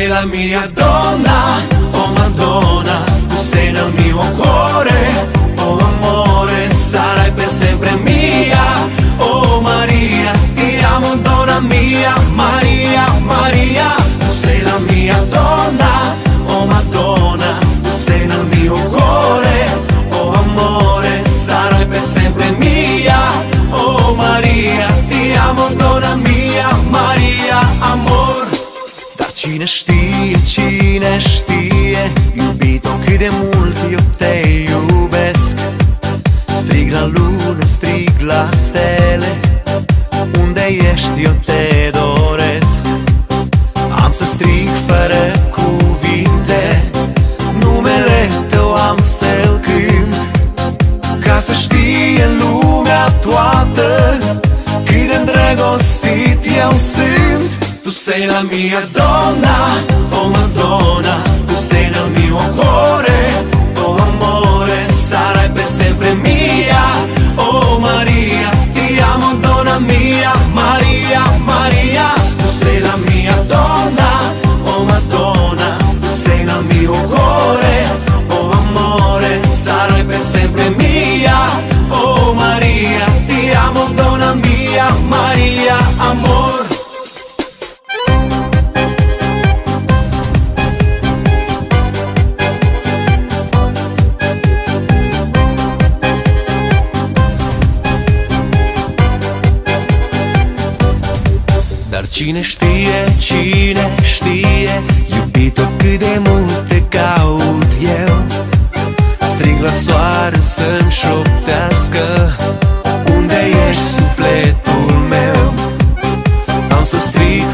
sei la mia donna, oh Madonna, tu sei nel mio cuore, oh amore, sarai per sempre mia, oh Maria, ti amo donna mia, Maria, Maria, tu sei la mia donna, oh Madonna, tu sei nel mio cuore, oh amore, sarai per sempre mia, oh Maria, ti amo donna mia, Maria, amor. Dar cine știe, iubito, cât de mult eu te iubesc. Strig la lună, strig la stele, unde ești eu te doresc. Am să strig fără cuvinte, numele tău am să-l cânt, ca să știe lumea toată cât de îndrăgostit eu sunt. Tu sei la mia donna, oh Madonna, tu sei nel mio cuore, oh amore, sarai per sempre mia, oh Maria, ti amo donna mia, Maria, Maria, tu sei la mia donna, oh Madonna, tu sei nel mio cuore, oh amore, sarai per sempre mia, oh Maria, ti amo donna mia, Maria, amor. Dar cine știe, iubito, cât de mult te caut eu. Strig la soare să-mi șoptească, unde ești sufletul meu. Am să strig